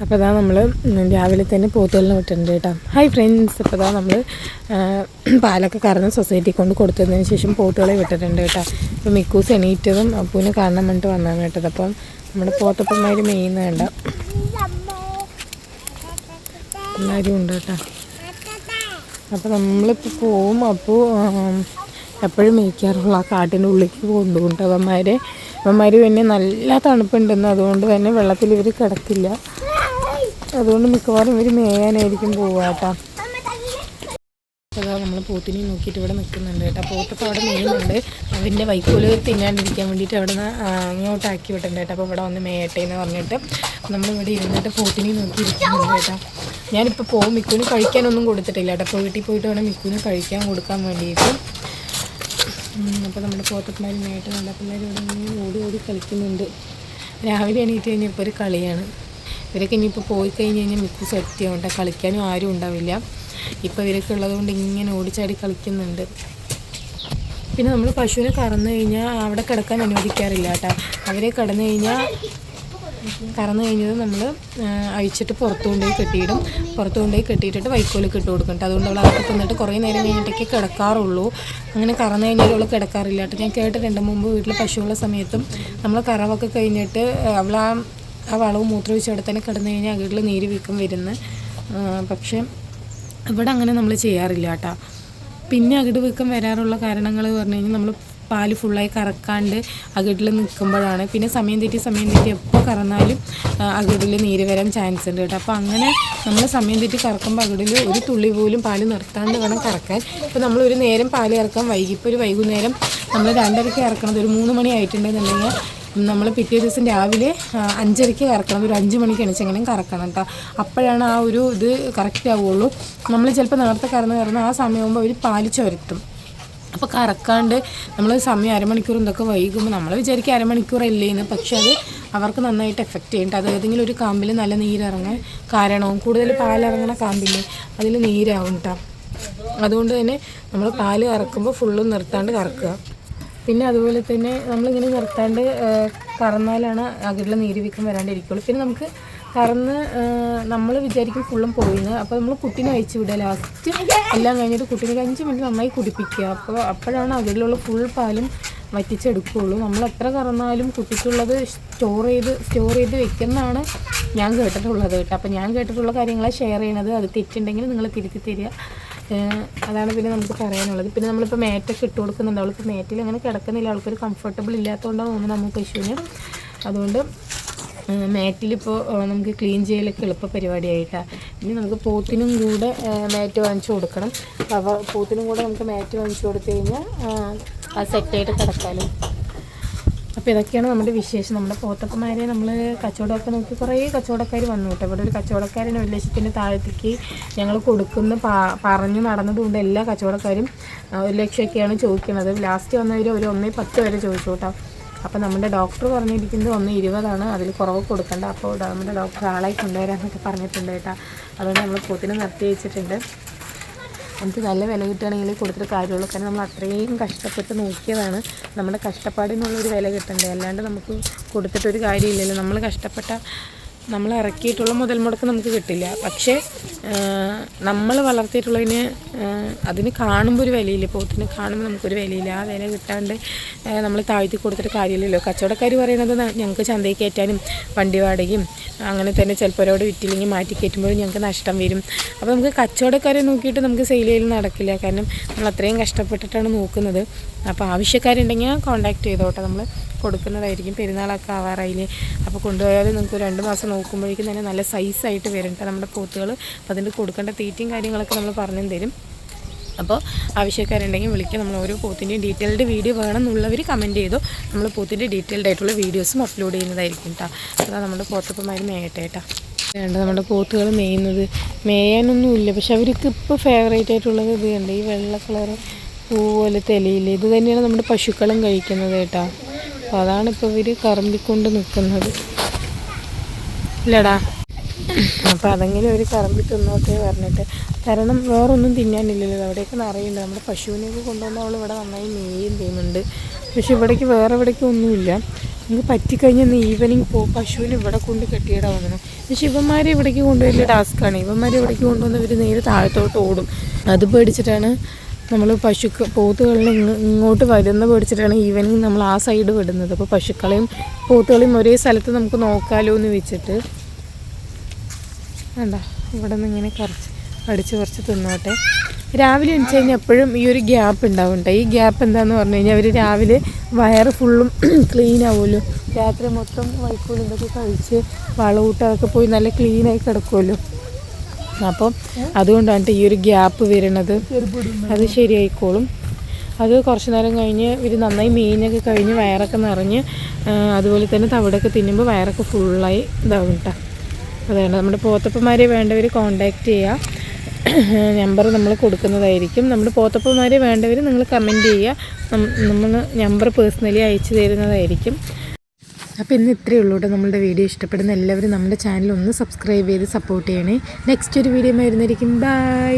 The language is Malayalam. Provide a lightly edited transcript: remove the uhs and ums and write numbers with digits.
അപ്പോൾ അതാ നമ്മൾ രാവിലെ തന്നെ പോത്തുകളിനെ വിട്ടിട്ടുണ്ട് കേട്ടോ. ഹായ് ഫ്രണ്ട്സ്, അപ്പോൾ അതാ നമ്മൾ പാലൊക്കെ കറന്ന് സൊസൈറ്റി കൊണ്ട് കൊടുത്തതിന് ശേഷം പോത്തുകളെ വിട്ടിട്ടുണ്ട് കേട്ടോ. അപ്പോൾ മിക്കൂസ് എണീറ്റതും അപ്പൂനെ കാണാൻ വേണ്ടിയിട്ട് വന്നാണ് കേട്ടത്. അപ്പം നമ്മുടെ പോത്തപ്പന്മാർ മെയ്യുന്ന വേണ്ട എല്ലാവരും ഉണ്ട് കേട്ടോ. അപ്പോൾ നമ്മളിപ്പോൾ പോവും. അപ്പോൾ എപ്പോഴും മേയ്ക്കാറുള്ള ആ കാട്ടിൻ്റെ ഉള്ളിലേക്ക് കൊണ്ടുപോകും അവന്മാർ പിന്നെ നല്ല തണുപ്പുണ്ടെന്ന്, അതുകൊണ്ട് തന്നെ വെള്ളത്തിൽ ഇവർ കിടക്കില്ല. അതുകൊണ്ട് മിക്കവാറും ഇവർ മേയാനായിരിക്കും പോവുക കേട്ടോ. അതാ നമ്മൾ പോത്തിനെ നോക്കിയിട്ട് ഇവിടെ നിൽക്കുന്നുണ്ട് കേട്ടോ. പോത്തിപ്പോൾ അവിടെ മേയുന്നുണ്ട്. അതിൻ്റെ വൈക്കോല് തിന്നാണ്ടിരിക്കാൻ വേണ്ടിയിട്ട് അവിടെ നിന്ന് ഇങ്ങോട്ടാക്കി വിട്ടിട്ടുണ്ട് കേട്ടോ. അപ്പോൾ ഇവിടെ വന്ന് മേയട്ടെ എന്ന് പറഞ്ഞിട്ട് നമ്മളിവിടെ ഇരുന്നിട്ട് പോത്തിനെ നോക്കിയിരിക്കുന്നുണ്ട് കേട്ടോ. ഞാനിപ്പോൾ പോകും. മിക്കുവിന് കഴിക്കാനൊന്നും കൊടുത്തിട്ടില്ല കേട്ടോ. അപ്പോൾ വീട്ടിൽ പോയിട്ട് വേണം മിക്കുവിന് കഴിക്കാൻ കൊടുക്കാൻ വേണ്ടിയിട്ട്. അപ്പോൾ നമ്മുടെ പോത്തപ്പന്മാർ മേയിട്ട് നല്ല പിള്ളേർ ഇവിടെ ഓടി ഓടി കളിക്കുന്നുണ്ട്. രാവിലെ എണീറ്റ് കഴിഞ്ഞാൽ ഇപ്പോൾ ഒരു കളിയാണ്. ഇവരൊക്കെ ഇനിയിപ്പോൾ പോയി കഴിഞ്ഞ് കഴിഞ്ഞാൽ മിക്ക സെറ്റിയാവും കേട്ടോ. കളിക്കാനും ആരും ഉണ്ടാവില്ല. ഇപ്പോൾ ഇവരൊക്കെ ഉള്ളതുകൊണ്ട് ഇങ്ങനെ ഓടിച്ചാടി കളിക്കുന്നുണ്ട്. പിന്നെ നമ്മൾ പശുവിനെ കറന്നു കഴിഞ്ഞാൽ അവിടെ കിടക്കാൻ അനുവദിക്കാറില്ല കേട്ടോ. അവരെ കറന്നു കഴിഞ്ഞത് നമ്മൾ അഴിച്ചിട്ട് പുറത്തു കൊണ്ടുപോയി കെട്ടിയിടും. പുറത്തു കൊണ്ടുപോയി കെട്ടിയിട്ടിട്ട് വൈക്കോലൊക്കെ ഇട്ട് കൊടുക്കും കേട്ടോ. അതുകൊണ്ട് അവൾ അതൊക്കെ തിന്നിട്ട് കുറേ നേരം കഴിഞ്ഞിട്ടൊക്കെ കിടക്കാറുള്ളൂ. അങ്ങനെ കറന്നു കഴിഞ്ഞാൽ അവൾ കിടക്കാറില്ല കേട്ടോ. ഞാൻ കേട്ടിട്ടുണ്ട് മുമ്പ് വീട്ടിൽ പശുവുള്ള സമയത്തും നമ്മൾ കറവൊക്കെ കഴിഞ്ഞിട്ട് അവൾ ആ വളവും മൂത്രമൊഴിച്ച് അവിടെ തന്നെ കിടന്നു കഴിഞ്ഞാൽ അകിടിൽ നീര് വീക്കം വരുന്നു. പക്ഷേ ഇവിടെ അങ്ങനെ നമ്മൾ ചെയ്യാറില്ല കേട്ടോ. പിന്നെ അകിട് വീക്കം വരാറുള്ള കാരണങ്ങൾ പറഞ്ഞു കഴിഞ്ഞാൽ നമ്മൾ പാല് ഫുള്ളായി കറക്കാണ്ട് അകിടിൽ നിൽക്കുമ്പോഴാണ്. പിന്നെ സമയം തെറ്റി എപ്പോൾ കറന്നാലും അകിടിൽ നീര് വരാൻ ചാൻസ് ഉണ്ട് കേട്ടോ. അപ്പോൾ അങ്ങനെ നമ്മൾ സമയം തെറ്റി കറക്കുമ്പോൾ അകിടിൽ ഒരു തുള്ളി പോലും പാല് നിർത്താണ്ട് വേണം കറക്കാൻ. ഇപ്പോൾ നമ്മൾ ഒരു നേരം പാല് കറക്കാൻ വൈകി, ഇപ്പോൾ ഒരു വൈകുന്നേരം നമ്മൾ 2:30 ഇറക്കണത് ഒരു 3 മണി ആയിട്ടുണ്ടെന്നുണ്ടെങ്കിൽ നമ്മൾ പിറ്റേ ദിവസം രാവിലെ 5:30 കറക്കണം. ഒരു 5 മണിക്ക് എണീച്ചെങ്കിലും കറക്കണം കേട്ടോ. അപ്പോഴാണ് ആ ഒരു ഇത് കറക്റ്റ് ആവുകയുള്ളൂ. നമ്മൾ ചിലപ്പോൾ നേരത്തെ കറന്ന് ആ സമയമാകുമ്പോൾ അവർ പാല് ചുരത്തും. അപ്പോൾ കറക്കാണ്ട് നമ്മൾ സമയം അരമണിക്കൂർ എന്തൊക്കെ വൈകുമ്പോൾ നമ്മൾ വിചാരിക്കും അരമണിക്കൂറല്ലേന്ന്. പക്ഷെ അത് അവർക്ക് നന്നായിട്ട് എഫക്റ്റ് ചെയ്യുന്നുണ്ട്. അത് ഏതെങ്കിലും ഒരു കാമ്പിൽ നല്ല നീരിറങ്ങാൻ കാരണവും കൂടുതൽ പാലിറങ്ങണ കാമ്പിൽ അതിൽ നീരാവും കേട്ടോ. അതുകൊണ്ട് തന്നെ നമ്മൾ പാല് കറക്കുമ്പോൾ ഫുള്ളും നിർത്താണ്ട് കറക്കുക. പിന്നെ അതുപോലെ തന്നെ നമ്മളിങ്ങനെ നിർത്താണ്ട് കറന്നാലാണ് അകിടിൽ നീര് വീക്കം വരാണ്ടിരിക്കുള്ളൂ. പിന്നെ നമുക്ക് കറന്ന് നമ്മൾ വിചാരിക്കും ഫുള്ളും പോയിന്ന്. അപ്പോൾ നമ്മൾ കുട്ടീനെ അയച്ചു വിടുക. ലാസ്റ്റ് എല്ലാം കഴിഞ്ഞിട്ട് കുട്ടീനെ 5 മിനിറ്റ് നന്നായി കുടിപ്പിക്കുക. അപ്പോഴാണ് അകിടിലുള്ള ഫുൾ പാലും വറ്റിച്ചെടുക്കുകയുള്ളൂ. നമ്മൾ എത്ര കറന്നാലും കുട്ടിക്കുള്ളത് സ്റ്റോർ ചെയ്ത് വെക്കുന്നതാണ് ഞാൻ കേട്ടിട്ടുള്ളത് കേട്ടോ. അപ്പോൾ ഞാൻ കേട്ടിട്ടുള്ള കാര്യങ്ങളാണ് ഷെയർ ചെയ്യണത്. അത് തെറ്റുണ്ടെങ്കിൽ നിങ്ങൾ തിരുത്തി തരിക. അതാണ് പിന്നെ നമുക്ക് പറയാനുള്ളത്. പിന്നെ നമ്മളിപ്പോൾ മേറ്റൊക്കെ ഇട്ട് കൊടുക്കുന്നുണ്ട്. അവൾക്ക് മേറ്റിൽ അങ്ങനെ കിടക്കുന്നില്ല. അവൾക്കൊരു കംഫർട്ടബിൾ ഇല്ലാത്തതുകൊണ്ടാണ് തോന്നുന്നത് നമ്മൾ പശുവിന്. അതുകൊണ്ട് മേറ്റിലിപ്പോൾ നമുക്ക് ക്ലീൻ ചെയ്യലൊക്കെ എളുപ്പ പരിപാടിയായിട്ടാണ്. ഇനി നമുക്ക് പോത്തിനും കൂടെ മേറ്റ് വാങ്ങിച്ചു കൊടുക്കണം. അപ്പോൾ പോത്തിനും കൂടെ നമുക്ക് മേറ്റ് വാങ്ങിച്ചു കൊടുത്തു കഴിഞ്ഞാൽ അത് സെറ്റായിട്ട് കിടക്കാമല്ലോ. അപ്പോൾ ഇതൊക്കെയാണ് നമ്മുടെ വിശേഷം. നമ്മുടെ പോത്തപ്പന്മാരെ നമ്മൾ കച്ചവടമൊക്കെ നോക്കി കുറേ കച്ചവടക്കാർ വന്നു കേട്ടോ. ഇവിടെ ഒരു കച്ചവടക്കാരന് 1 ലക്ഷത്തിൻ്റെ താഴത്തേക്ക് ഞങ്ങൾ കൊടുക്കുന്ന പറഞ്ഞു നടന്നതുകൊണ്ട് എല്ലാ കച്ചവടക്കാരും 1 ലക്ഷമൊക്കെയാണ് ചോദിക്കുന്നത്. ലാസ്റ്റ് വന്നവർ ഒരു 1.10 വരെ ചോദിച്ചു കേട്ടോ. അപ്പോൾ നമ്മുടെ ഡോക്ടർ പറഞ്ഞിരിക്കുന്നത് 1.20 അതിൽ കുറവ് കൊടുക്കണ്ട. അപ്പോൾ നമ്മുടെ ഡോക്ടർ ആളായി കൊണ്ടുവരാമെന്നൊക്കെ പറഞ്ഞിട്ടുണ്ട് കേട്ടോ. അതുകൊണ്ട് നമ്മൾ പോത്തിനെ നിർത്തി വെച്ചിട്ടുണ്ട്. നമുക്ക് നല്ല വില കിട്ടുകയാണെങ്കിൽ കൊടുത്തിട്ട് കാര്യമുള്ളൂ. കാരണം നമ്മൾ അത്രയും കഷ്ടപ്പെട്ട് നോക്കിയതാണ്. നമ്മുടെ കഷ്ടപ്പാടിനുള്ളൊരു വില കിട്ടണ്ടേ. അല്ലാണ്ട് നമുക്ക് കൊടുത്തിട്ടൊരു കാര്യമില്ലല്ലോ. നമ്മൾ ഇറക്കിയിട്ടുള്ള മുതൽ മുടക്ക് നമുക്ക് കിട്ടില്ല. പക്ഷേ നമ്മൾ വളർത്തിയിട്ടുള്ളതിന് അതിന് കാണുമ്പോൾ ഒരു വിലയില്ല. പോത്തിന് കാണുമ്പോൾ നമുക്കൊരു വിലയില്ല. ആ വില കിട്ടാണ്ട് നമ്മൾ താഴ്ത്തി കൊടുത്തിട്ട് കാര്യമില്ലല്ലോ. കച്ചവടക്കാർ പറയുന്നത് ഞങ്ങൾക്ക് ചന്തയിൽ കയറ്റാനും വണ്ടി വാടകയും അങ്ങനെ തന്നെ ചിലപ്പോൾ ഒരോട് വിറ്റില്ലെങ്കിൽ മാറ്റി കയറ്റുമ്പോഴും ഞങ്ങൾക്ക് നഷ്ടം വരും. അപ്പോൾ നമുക്ക് കച്ചവടക്കാരെ നോക്കിയിട്ട് നമുക്ക് സെയിൽ ചെയ്യൽ നടക്കില്ല. കാരണം നമ്മൾ അത്രയും കഷ്ടപ്പെട്ടിട്ടാണ് നോക്കുന്നത്. അപ്പോൾ ആവശ്യക്കാരുണ്ടെങ്കിൽ കോൺടാക്റ്റ് ചെയ്തോട്ടെ, നമ്മൾ കൊടുക്കുന്നതായിരിക്കും. പെരുന്നാളൊക്കെ ആവാറായില്ലേ. അപ്പോൾ കൊണ്ടുപോയാൽ നമുക്ക് 2 മാസം നോക്കുമ്പോഴേക്കും തന്നെ നല്ല സൈസായിട്ട് വരും നമ്മുടെ പോത്തുകൾ. അപ്പോൾ അതിൻ്റെ കൊടുക്കേണ്ട തീറ്റയും കാര്യങ്ങളൊക്കെ നമ്മൾ പറഞ്ഞു തരും. അപ്പോൾ ആവശ്യക്കാരുണ്ടെങ്കിൽ വിളിക്കുക. നമ്മൾ ഓരോ പോത്തിൻ്റെയും ഡീറ്റെയിൽഡ് വീഡിയോ വേണമെന്നുള്ളവർ കമൻറ്റ് ചെയ്തോ. നമ്മൾ പോത്തിൻ്റെ ഡീറ്റെയിൽഡ് ആയിട്ടുള്ള വീഡിയോസും അപ്ലോഡ് ചെയ്യുന്നതായിരിക്കും കേട്ടോ. അതാ നമ്മുടെ പോത്തപ്പന്മാർ മേയട്ടെ കേട്ടോ. വേണ്ട നമ്മുടെ പോത്തുകൾ മേയുന്നത് മേയാനൊന്നുമില്ല. പക്ഷെ അവർക്ക് ഇപ്പോൾ ഫേവറേറ്റ് ആയിട്ടുള്ളത് ഇത് കണ്ട് ഈ വെള്ള കളറ് പൂ പോലത്തെ ഇലയില്ല. ഇത് തന്നെയാണ് നമ്മുടെ പശുക്കളും കഴിക്കുന്നത് കേട്ടോ. അപ്പോൾ അതാണ് ഇപ്പോൾ ഇവർ കറമ്പിക്കൊണ്ട് നിൽക്കുന്നത് ഇല്ലടാ. അപ്പോൾ അതെങ്കിലും അവർ കറമ്പി തിന്നോട്ടെ പറഞ്ഞിട്ട്. കാരണം വേറൊന്നും തിന്നാനില്ലല്ലോ. അവിടെയൊക്കെ നിറയുണ്ട്. നമ്മുടെ പശുവിനെയൊക്കെ കൊണ്ടുവന്ന് അവൾ ഇവിടെ നന്നായി മേയും ചെയ്യുന്നുണ്ട്. പക്ഷെ ഇവിടേക്ക് വേറെ എവിടേക്കും ഒന്നുമില്ല. നമുക്ക് പറ്റിക്കഴിഞ്ഞാൽ ഇന്ന് ഈവനിങ് പശുവിന് ഇവിടെ കൊണ്ട് കെട്ടിയിടാൻ വന്നു. പക്ഷെ ഇവന്മാരെ ഇവിടേക്ക് കൊണ്ടുവരുന്ന ടാസ്ക്കാണ്. ഇവന്മാരെ ഇവിടേക്ക് കൊണ്ടുവന്നവർ നേരെ താഴത്തോട്ട് ഓടും. അത് പേടിച്ചിട്ടാണ് നമ്മൾ പോത്തുകളിനെ ഇങ്ങോട്ട് വരുന്ന പേടിച്ചിട്ടാണ് ഈവനിങ് നമ്മൾ ആ സൈഡ് വിടുന്നത്. അപ്പോൾ പശുക്കളെയും പോത്തുകളെയും ഒരേ സ്ഥലത്ത് നമുക്ക് നോക്കാമല്ലോ എന്ന് വെച്ചിട്ട് വേണ്ട ഇവിടെ നിന്ന് ഇങ്ങനെ കുറച്ച് തിന്നോട്ടെ. രാവിലെ എണിച്ച് കഴിഞ്ഞാൽ എപ്പോഴും ഈ ഒരു ഗ്യാപ്പ് ഉണ്ടാവും. ഈ ഗ്യാപ്പ് എന്താണെന്ന് പറഞ്ഞു കഴിഞ്ഞാൽ അവർ രാവിലെ വയറ് ഫുള്ളും ക്ലീൻ ആവുമല്ലോ. രാത്രി മൊത്തം വൈക്കോലും ഇതൊക്കെ കഴിച്ച് വളവിട്ട് അതൊക്കെ പോയി നല്ല ക്ലീനായി കിടക്കുമല്ലോ. അപ്പം അതുകൊണ്ടാണ് ഈ ഒരു ഗ്യാപ്പ് വരുന്നത്. അത് ശരിയായിക്കോളും. അത് കുറച്ച് നേരം കഴിഞ്ഞ് ഇവർ നന്നായി മീനൊക്കെ കഴിഞ്ഞ് വയറൊക്കെ നിറഞ്ഞ് അതുപോലെ തന്നെ തവിടൊക്കെ തിന്നുമ്പോൾ വയറൊക്കെ ഫുള്ളായി ഇതാവും കേട്ടോ. അതാണ് നമ്മുടെ പോത്തപ്പന്മാരെ വേണ്ടവർ കോണ്ടാക്ട് ചെയ്യുക. നമ്പർ നമ്മൾ കൊടുക്കുന്നതായിരിക്കും. നമ്മുടെ പോത്തപ്പന്മാരെ വേണ്ടവർ നിങ്ങൾ കമൻറ്റ് ചെയ്യുക. നമ്മൾ നമ്പർ പേഴ്സണലി അയച്ചു തരുന്നതായിരിക്കും. അപ്പോൾ ഇന്ന് ഇത്രയേ ഉള്ളൂ കേട്ടോ. നമ്മളുടെ വീഡിയോ ഇഷ്ടപ്പെടുന്ന എല്ലാവരും നമ്മുടെ ചാനൽ ഒന്ന് സബ്സ്ക്രൈബ് ചെയ്ത് സപ്പോർട്ട് ചെയ്യണേ. നെക്സ്റ്റ് ഒരു വീഡിയോ വരുന്നതായിരിക്കും. ബൈ.